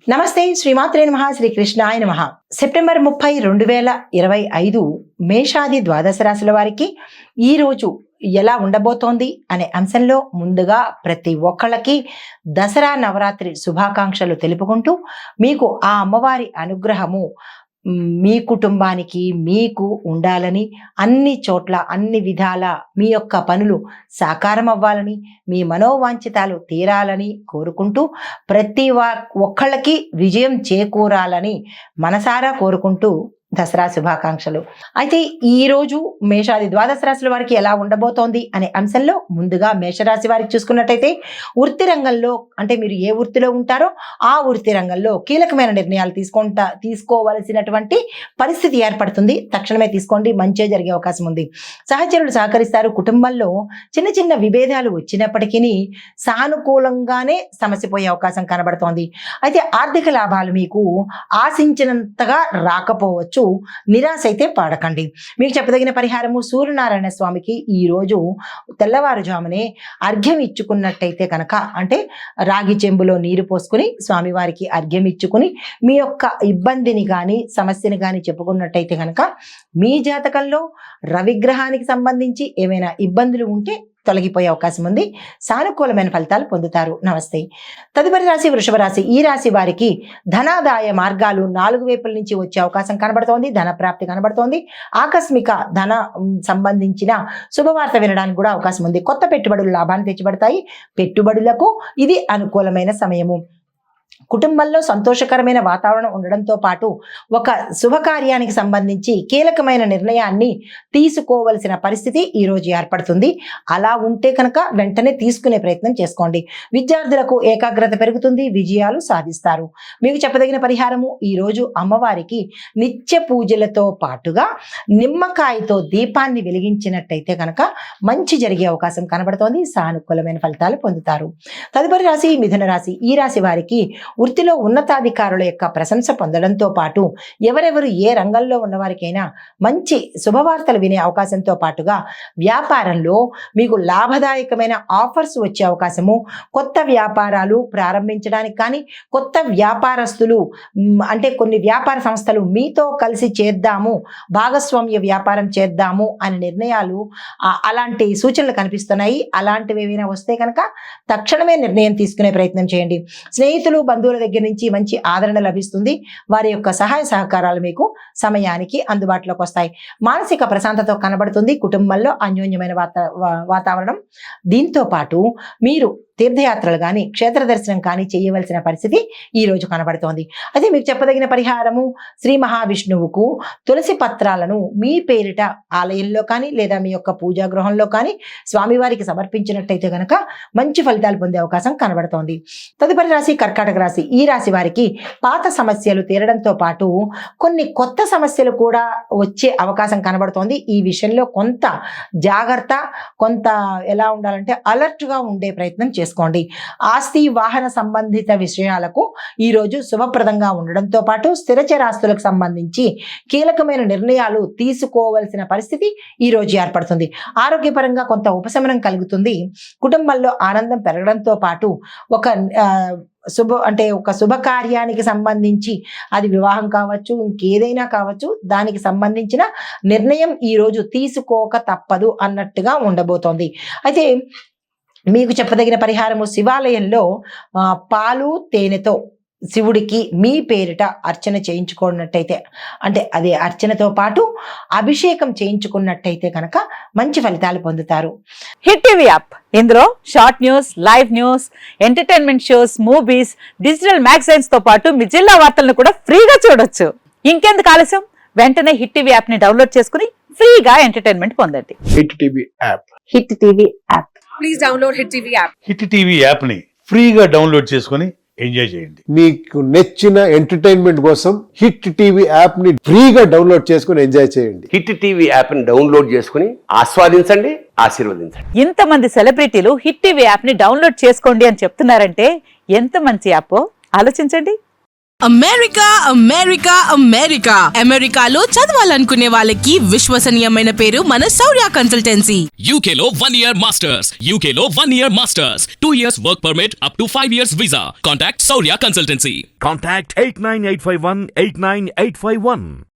నమస్తే శ్రీమాత్రే నమః శ్రీకృష్ణాయ నమః. సెప్టెంబర్ 30, 2025 మేషాది ద్వాదశ రాశుల వారికి ఈ రోజు ఎలా ఉండబోతోంది అనే అంశంలో ముందుగా ప్రతి ఒక్కళ్ళకి దసరా నవరాత్రి శుభాకాంక్షలు తెలుపుకుంటూ మీకు ఆ అమ్మవారి అనుగ్రహము మీ కుటుంబానికి మీకు ఉండాలని, అన్ని చోట్ల అన్ని విధాల మీ యొక్క పనులు సాకారం అవ్వాలని, మీ మనోవాంఛితాలు తీరాలని కోరుకుంటూ ప్రతి ఒక్కళ్ళకి విజయం చేకూరాలని మనసారా కోరుకుంటూ దసరా శుభాకాంక్షలు. అయితే ఈ రోజు మేషాది ద్వాదశ రాశుల వారికి ఎలా ఉండబోతోంది అనే అంశంలో ముందుగా మేషరాశి వారికి చూసుకున్నట్టయితే వృత్తి రంగంలో, అంటే మీరు ఏ వృత్తిలో ఉంటారో ఆ వృత్తి రంగంలో కీలకమైన నిర్ణయాలు తీసుకోవలసినటువంటి పరిస్థితి ఏర్పడుతుంది. తక్షణమే తీసుకోండి, మంచి జరిగే అవకాశం ఉంది. సహచరులు సహకరిస్తారు. కుటుంబంలో చిన్న చిన్న విభేదాలు వచ్చినప్పటికీ సానుకూలంగానే సమస్య పోయే అవకాశం కనబడుతోంది. అయితే ఆర్థిక లాభాలు మీకు ఆశించినంతగా రాకపోవచ్చు. నిరాశ అయితే పడకండి. మీకు చెప్పదగిన పరిహారము, సూర్యనారాయణ స్వామికి ఈ రోజు తెల్లవారుజామునే అర్ఘ్యం ఇచ్చుకున్నట్టయితే కనుక, అంటే రాగి చెంబులో నీరు పోసుకుని స్వామివారికి అర్ఘ్యం ఇచ్చుకుని మీ యొక్క ఇబ్బందిని కానీ సమస్యని కానీ చెప్పుకున్నట్టయితే కనుక మీ జాతకంలో రవిగ్రహానికి సంబంధించి ఏమైనా ఇబ్బందులు ఉంటే తొలగిపోయే అవకాశం ఉంది. సానుకూలమైన ఫలితాలు పొందుతారు. నమస్తే. తదుపరి రాశి వృషభ రాశి. ఈ రాశి వారికి ధనాదాయ మార్గాలు 4 వైపుల నుంచి వచ్చే అవకాశం కనబడుతోంది. ధన ప్రాప్తి కనబడుతోంది. ఆకస్మిక ధన సంబంధించిన శుభవార్త వినడానికి కూడా అవకాశం ఉంది. కొత్త పెట్టుబడులు లాభాన్ని తెచ్చిపెడతాయి. పెట్టుబడులకు ఇది అనుకూలమైన సమయము. కుటుంబంలో సంతోషకరమైన వాతావరణం ఉండడంతో పాటు ఒక శుభకార్యానికి సంబంధించి కీలకమైన నిర్ణయాన్ని తీసుకోవలసిన పరిస్థితి ఈ రోజు ఏర్పడుతుంది. అలా ఉంటే కనుక వెంటనే తీసుకునే ప్రయత్నం చేసుకోండి. విద్యార్థులకు ఏకాగ్రత పెరుగుతుంది. విజయాలు సాధిస్తారు. మీకు చెప్పదగిన పరిహారము, ఈ రోజు అమ్మవారికి నిత్య పూజలతో పాటుగా నిమ్మకాయతో దీపాన్ని వెలిగించినట్టయితే కనుక మంచి జరిగే అవకాశం కనబడుతోంది. సానుకూలమైన ఫలితాలు పొందుతారు. తదుపరి రాశి మిథున రాశి. ఈ రాశి వారికి వృత్తిలో ఉన్నతాధికారుల యొక్క ప్రశంస పొందడంతో పాటు ఎవరెవరు ఏ రంగంలో ఉన్నవారికైనా మంచి శుభవార్తలు వినే అవకాశంతో పాటుగా వ్యాపారంలో మీకు లాభదాయకమైన ఆఫర్స్ వచ్చే అవకాశము, కొత్త వ్యాపారాలు ప్రారంభించడానికి కానీ, కొత్త వ్యాపారస్తులు అంటే కొన్ని వ్యాపార సంస్థలు మీతో కలిసి చేద్దాము, భాగస్వామ్య వ్యాపారం చేద్దాము అనే నిర్ణయాలు, అలాంటి సూచనలు కనిపిస్తున్నాయి. అలాంటివి ఏమైనా వస్తే కనుక తక్షణమే నిర్ణయం తీసుకునే ప్రయత్నం చేయండి. స్నేహితులు బంధువుల దగ్గర నుంచి మంచి ఆదరణ లభిస్తుంది. వారి యొక్క సహాయ సహకారాలు మీకు సమయానికి అందుబాటులోకి వస్తాయి. మానసిక ప్రశాంతత కనబడుతుంది. కుటుంబంలో అన్యోన్యమైన వాతావరణం. దీంతో పాటు మీరు తీర్థయాత్రలు కానీ క్షేత్ర దర్శనం కానీ చేయవలసిన పరిస్థితి ఈ రోజు కనబడుతోంది. అయితే మీకు చెప్పదగిన పరిహారము, శ్రీ మహావిష్ణువుకు తులసి పత్రాలను మీ పేరిట ఆలయంలో కానీ లేదా మీ యొక్క పూజా గృహంలో కానీ స్వామివారికి సమర్పించినట్టయితే కనుక మంచి ఫలితాలు పొందే అవకాశం కనబడుతోంది. తదుపరి రాశి కర్కాటక రాశి. ఈ రాశి వారికి పాత సమస్యలు తీరడంతో పాటు కొన్ని కొత్త సమస్యలు కూడా వచ్చే అవకాశం కనబడుతోంది. ఈ విషయంలో కొంత జాగ్రత్త, కొంత ఎలా ఉండాలంటే అలర్ట్గా ఉండే ప్రయత్నం చేసుకోండి. ఆస్తి వాహన సంబంధిత విషయాలకు ఈ రోజు శుభప్రదంగా ఉండడంతో పాటు స్థిరచరాస్తులకు సంబంధించి కీలకమైన నిర్ణయాలు తీసుకోవలసిన పరిస్థితి ఈ రోజు ఏర్పడుతుంది. ఆరోగ్యపరంగా కొంత ఉపశమనం కలుగుతుంది. కుటుంబంలో ఆనందం పెరగడంతో పాటు ఒక శుభకార్యానికి సంబంధించి, అది వివాహం కావచ్చు, ఇంకేదైనా కావచ్చు, దానికి సంబంధించిన నిర్ణయం ఈ రోజు తీసుకోక తప్పదు అన్నట్టుగా ఉండబోతోంది. అయితే మీకు చెప్పదగిన పరిహారము, శివాలయంలో పాలు తేనెతో శివుడికి మీ పేరిట అర్చన చేయించుకున్నట్టయితే, అంటే అదే అర్చనతో పాటు అభిషేకం చేయించుకున్నట్టయితే కనుక మంచి ఫలితాలు పొందుతారు. హిట్ టీవీ యాప్, ఇందులో short news, live news, entertainment shows, movies, digital magazines తో పాటు మీ జిల్లా వార్తలను కూడా ఫ్రీగా చూడొచ్చు. ఇంకెందుకు ఆలస్యం, వెంటనే హిట్ టీవీ యాప్ ని డౌన్లోడ్ చేసుకుని ఫ్రీగా ఎంటర్టైన్మెంట్ పొందండి. Hit TV app. Hit TV app. Please download hit TV app. Hit TV app ని ఫ్రీగా డౌన్లోడ్ చేసుకుని ఎంజాయ్ చేయండి. మీకు నచ్చిన ఎంటర్టైన్మెంట్ కోసం హిట్ టీవీ యాప్ ని ఫ్రీగా డౌన్లోడ్ చేసుకుని ఎంజాయ్ చేయండి. హిట్ టీవీ యాప్ ని డౌన్లోడ్ చేసుకుని ఆస్వాదించండి, ఆశీర్వదించండి. ఇంతమంది సెలబ్రిటీలు హిట్ టీవీ యాప్ ని డౌన్లోడ్ చేసుకోండి అని చెప్తున్నారంటే ఎంత మంచి యాప్ ఆలోచించండి. అమెరికా అమెరికా అమెరికా అమెరికాలో చదవాలనుకునే వాళ్ళకి విశ్వసనీయమైన పేరు మన శౌర్య కన్సల్టెన్సీ. UK లో 1 year masters. UK లో 1 year masters. 2 years work permit up to 5 years visa. Contact Saurya Consultancy. Contact 89851 89851.